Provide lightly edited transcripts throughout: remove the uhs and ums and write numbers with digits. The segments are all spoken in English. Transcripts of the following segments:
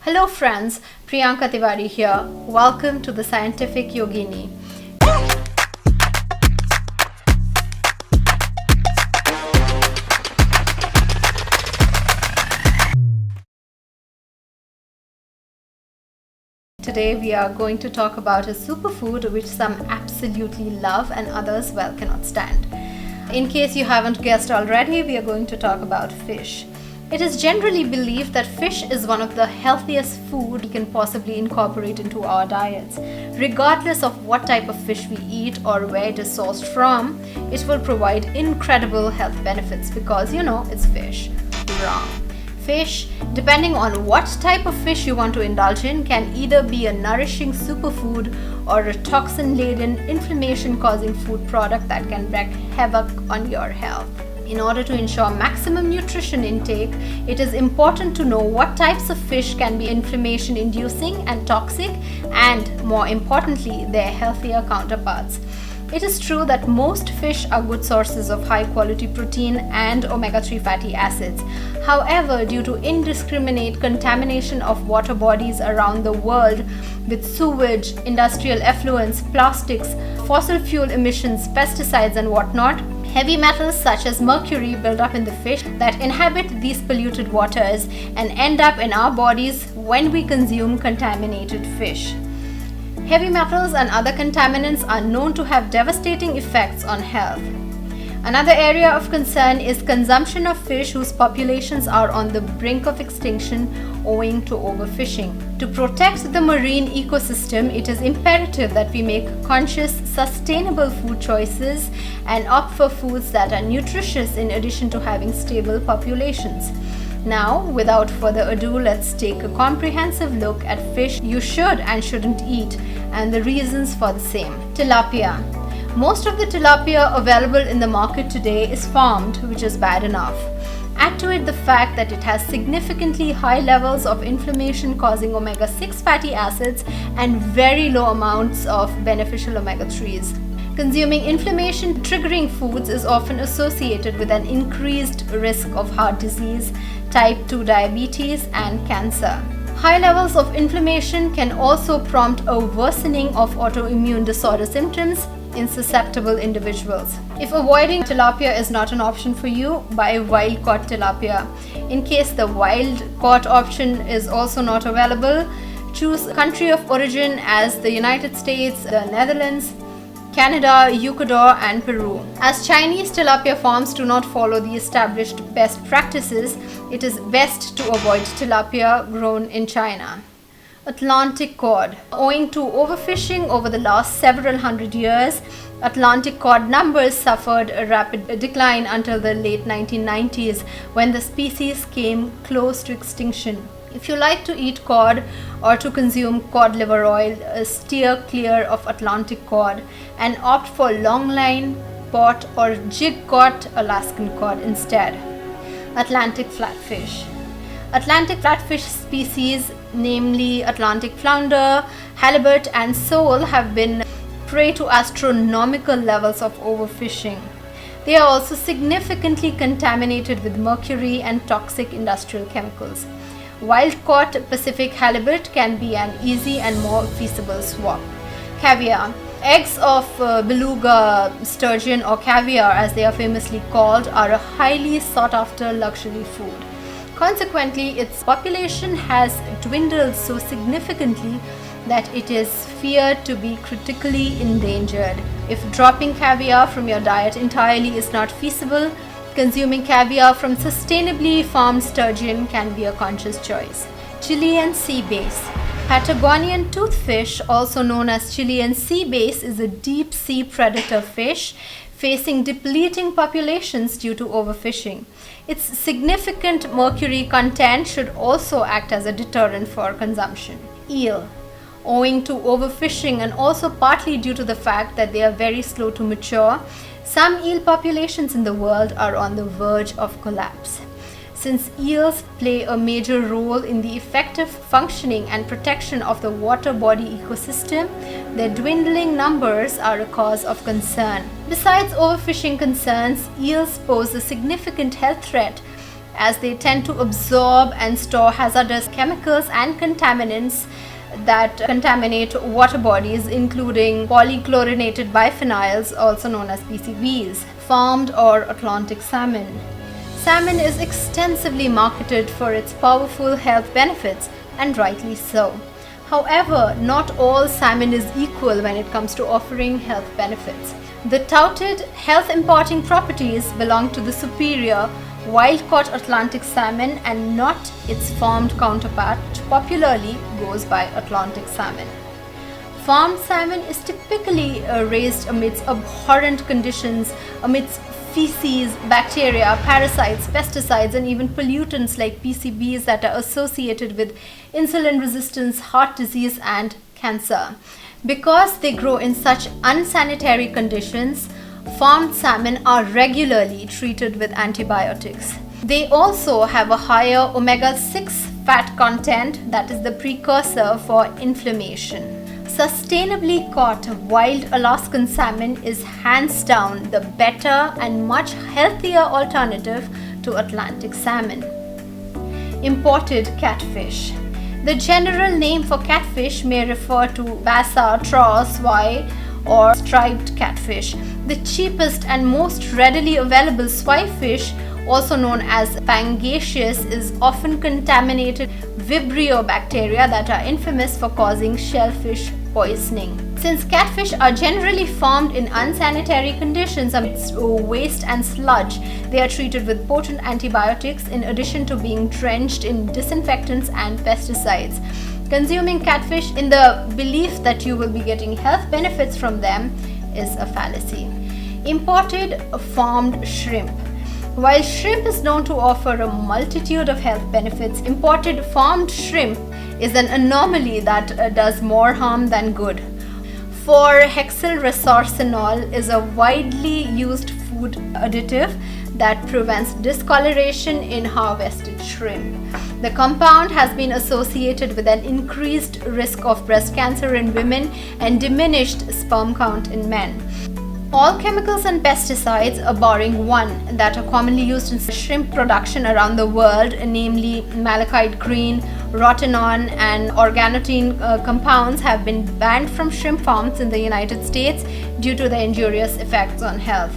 Hello friends, Priyanka Tiwari here. Welcome to the Scientific Yogini. Today we are going to talk about a superfood which some absolutely love and others, well, cannot stand. In case you haven't guessed already, we are going to talk about fish. It is generally believed that fish is one of the healthiest food we can possibly incorporate into our diets. Regardless of what type of fish we eat or where it is sourced from, it will provide incredible health benefits because it's fish. Wrong. Fish, depending on what type of fish you want to indulge in, can either be a nourishing superfood or a toxin-laden, inflammation-causing food product that can wreak havoc on your health. In order to ensure maximum nutrition intake, it is important to know what types of fish can be inflammation-inducing and toxic, and more importantly, their healthier counterparts. It is true that most fish are good sources of high-quality protein and omega-3 fatty acids. However, due to indiscriminate contamination of water bodies around the world with sewage, industrial effluents, plastics, fossil fuel emissions, pesticides and whatnot, heavy metals such as mercury build up in the fish that inhabit these polluted waters and end up in our bodies when we consume contaminated fish. Heavy metals and other contaminants are known to have devastating effects on health. Another area of concern is consumption of fish whose populations are on the brink of extinction owing to overfishing. To protect the marine ecosystem, it is imperative that we make conscious, sustainable food choices and opt for foods that are nutritious in addition to having stable populations. Now, without further ado, let's take a comprehensive look at fish you should and shouldn't eat and the reasons for the same. Tilapia. Most of the tilapia available in the market today is farmed, which is bad enough. Add to it the fact that it has significantly high levels of inflammation causing omega-6 fatty acids and very low amounts of beneficial omega-3s. Consuming inflammation triggering foods is often associated with an increased risk of heart disease, type 2 diabetes and cancer. High levels of inflammation can also prompt a worsening of autoimmune disorder symptoms in susceptible individuals. If avoiding tilapia is not an option for you, buy wild-caught tilapia. In case the wild-caught option is also not available, choose country of origin as the United States, the Netherlands, Canada, Ecuador and Peru. As Chinese tilapia farms do not follow the established best practices, it is best to avoid tilapia grown in China. Atlantic cod. Owing to overfishing over the last several hundred years, Atlantic cod numbers suffered a rapid decline until the late 1990s when the species came close to extinction. If you like to eat cod or to consume cod liver oil, steer clear of Atlantic cod and opt for longline, pot or jig-caught Alaskan cod instead. Atlantic flatfish. Atlantic flatfish species, namely Atlantic flounder, halibut and sole, have been prey to astronomical levels of overfishing. They are also significantly contaminated with mercury and toxic industrial chemicals. Wild-caught Pacific halibut can be an easy and more feasible swap. Caviar. Eggs of beluga, sturgeon or caviar as they are famously called are a highly sought-after luxury food. Consequently, its population has dwindled so significantly that it is feared to be critically endangered. If dropping caviar from your diet entirely is not feasible, consuming caviar from sustainably farmed sturgeon can be a conscious choice. Chilean sea bass. Patagonian toothfish, also known as Chilean sea bass, is a deep sea predator fish facing depleting populations due to overfishing. Its significant mercury content should also act as a deterrent for consumption. Eel. Owing to overfishing and also partly due to the fact that they are very slow to mature, some eel populations in the world are on the verge of collapse. Since eels play a major role in the effective functioning and protection of the water body ecosystem, their dwindling numbers are a cause of concern. Besides overfishing concerns, eels pose a significant health threat as they tend to absorb and store hazardous chemicals and contaminants that contaminate water bodies, including polychlorinated biphenyls, also known as PCBs. Farmed or Atlantic salmon. Salmon is extensively marketed for its powerful health benefits, and rightly so. However, not all salmon is equal when it comes to offering health benefits. The touted health-imparting properties belong to the superior wild-caught Atlantic salmon and not its farmed counterpart, which popularly goes by Atlantic salmon. Farmed salmon is typically raised amidst abhorrent conditions, amidst feces, bacteria, parasites, pesticides, and even pollutants like PCBs that are associated with insulin resistance, heart disease, and cancer. Because they grow in such unsanitary conditions, farmed salmon are regularly treated with antibiotics. They also have a higher omega-6 fat content that is the precursor for inflammation. Sustainably caught wild Alaskan salmon is hands down the better and much healthier alternative to Atlantic salmon. Imported catfish. The general name for catfish may refer to bassa, trout, swai, or striped catfish. The cheapest and most readily available swai fish, also known as pangasius, is often contaminated Vibrio bacteria that are infamous for causing shellfish poisoning. Since catfish are generally farmed in unsanitary conditions amidst waste and sludge, they are treated with potent antibiotics in addition to being drenched in disinfectants and pesticides. Consuming catfish in the belief that you will be getting health benefits from them is a fallacy. Imported farmed shrimp. While shrimp is known to offer a multitude of health benefits, imported farmed shrimp is an anomaly that does more harm than good. 4-hexylresorcinol is a widely used food additive that prevents discoloration in harvested shrimp. The compound has been associated with an increased risk of breast cancer in women and diminished sperm count in men. All chemicals and pesticides, barring one, that are commonly used in shrimp production around the world, namely malachite green, rotenone, and organotin compounds, have been banned from shrimp farms in the United States due to their injurious effects on health.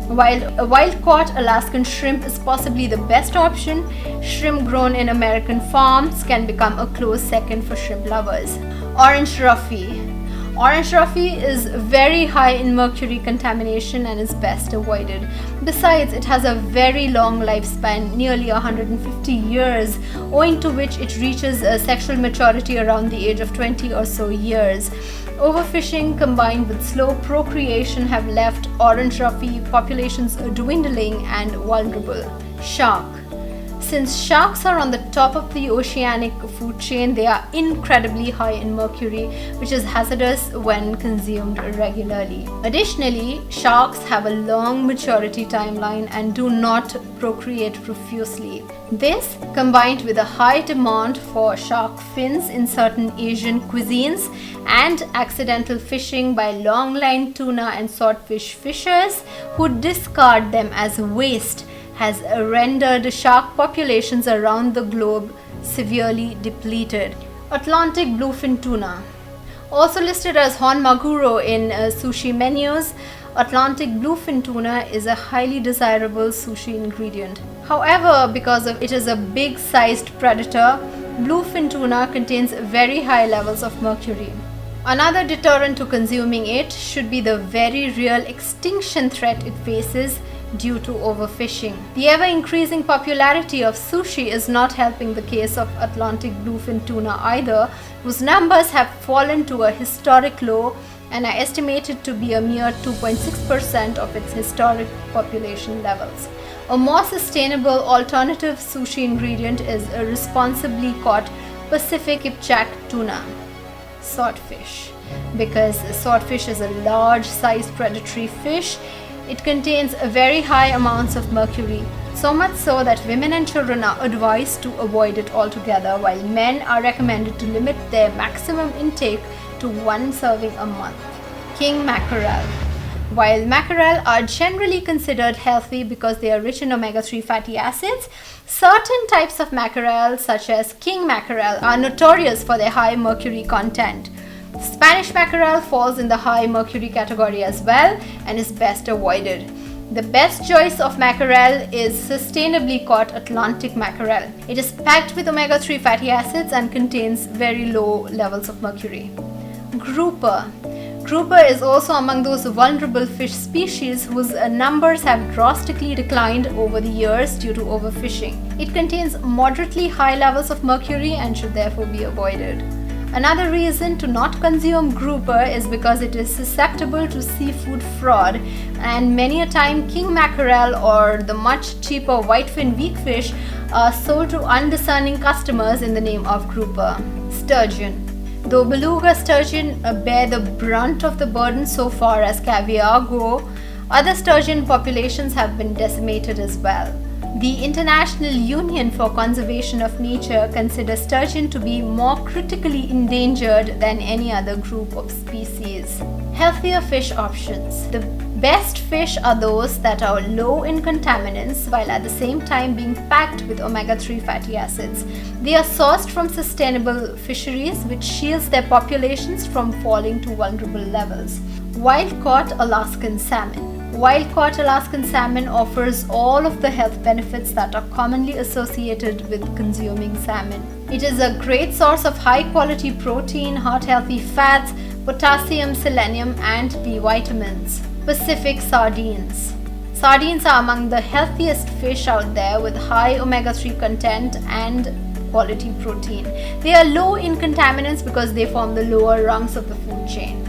While a wild-caught Alaskan shrimp is possibly the best option, shrimp grown in American farms can become a close second for shrimp lovers. Orange roughy. Orange roughy is very high in mercury contamination and is best avoided. Besides, it has a very long lifespan, nearly 150 years, owing to which it reaches sexual maturity around the age of 20 or so years. Overfishing combined with slow procreation have left orange roughy populations dwindling and vulnerable. Shark. Since sharks are on the top of the oceanic food chain, they are incredibly high in mercury, which is hazardous when consumed regularly. Additionally, sharks have a long maturity timeline and do not procreate profusely. This, combined with a high demand for shark fins in certain Asian cuisines and accidental fishing by longline tuna and swordfish fishers who discard them as waste, has rendered shark populations around the globe severely depleted. Atlantic bluefin tuna. Also listed as horn maguro in sushi menus, Atlantic bluefin tuna is a highly desirable sushi ingredient. However, because it is a big-sized predator, bluefin tuna contains very high levels of mercury. Another deterrent to consuming it should be the very real extinction threat it faces due to overfishing. The ever-increasing popularity of sushi is not helping the case of Atlantic bluefin tuna either, whose numbers have fallen to a historic low and are estimated to be a mere 2.6% of its historic population levels. A more sustainable alternative sushi ingredient is a responsibly caught Pacific kipchak tuna, swordfish. Because swordfish is a large-sized predatory fish, it contains very high amounts of mercury, so much so that women and children are advised to avoid it altogether, while men are recommended to limit their maximum intake to 1 serving a month. King mackerel. While mackerel are generally considered healthy because they are rich in omega-3 fatty acids, certain types of mackerel, such as king mackerel, are notorious for their high mercury content. Spanish mackerel falls in the high mercury category as well and is best avoided. The best choice of mackerel is sustainably caught Atlantic mackerel. It is packed with omega-3 fatty acids and contains very low levels of mercury. Grouper. Grouper is also among those vulnerable fish species whose numbers have drastically declined over the years due to overfishing. It contains moderately high levels of mercury and should therefore be avoided. Another reason to not consume grouper is because it is susceptible to seafood fraud, and many a time king mackerel or the much cheaper whitefin weakfish are sold to undiscerning customers in the name of grouper. Sturgeon. Though beluga sturgeon bear the brunt of the burden so far as caviar go, other sturgeon populations have been decimated as well. The International Union for Conservation of Nature considers sturgeon to be more critically endangered than any other group of species. Healthier fish options. The best fish are those that are low in contaminants while at the same time being packed with omega-3 fatty acids. They are sourced from sustainable fisheries, which shields their populations from falling to vulnerable levels. Wild-caught Alaskan salmon. Wild-caught Alaskan salmon offers all of the health benefits that are commonly associated with consuming salmon. It is a great source of high-quality protein, heart-healthy fats, potassium, selenium, and B vitamins. Pacific sardines. Sardines are among the healthiest fish out there with high omega-3 content and quality protein. They are low in contaminants because they form the lower rungs of the food chain.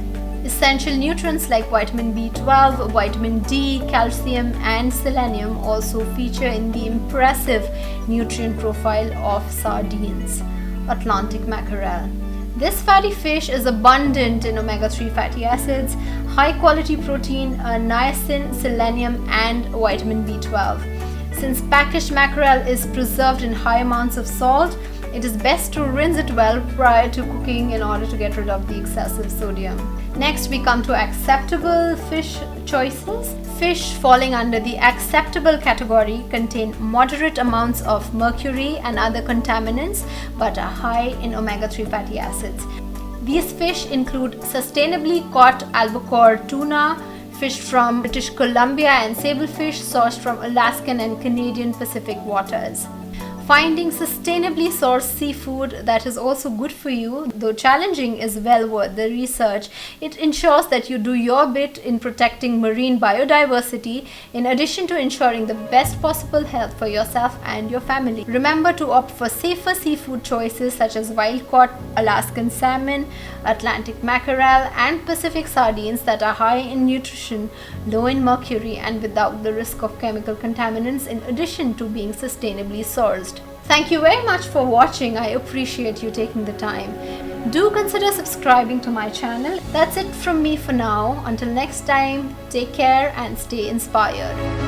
Essential nutrients like vitamin B12, vitamin D, calcium, and selenium also feature in the impressive nutrient profile of sardines. Atlantic mackerel. This fatty fish is abundant in omega-3 fatty acids, high-quality protein, niacin, selenium, and vitamin B12. Since packaged mackerel is preserved in high amounts of salt, it is best to rinse it well prior to cooking in order to get rid of the excessive sodium. Next, we come to acceptable fish choices. Fish falling under the acceptable category contain moderate amounts of mercury and other contaminants but are high in omega-3 fatty acids. These fish include sustainably caught albacore tuna, fish from British Columbia, and sablefish sourced from Alaskan and Canadian Pacific waters. Finding sustainably sourced seafood that is also good for you, though challenging, is well worth the research. It ensures that you do your bit in protecting marine biodiversity in addition to ensuring the best possible health for yourself and your family. Remember to opt for safer seafood choices such as wild-caught Alaskan salmon, Atlantic mackerel, and Pacific sardines that are high in nutrition, low in mercury, and without the risk of chemical contaminants, in addition to being sustainably sourced. Thank you very much for watching. I appreciate you taking the time. Do consider subscribing to my channel. That's it from me for now. Until next time, take care and stay inspired.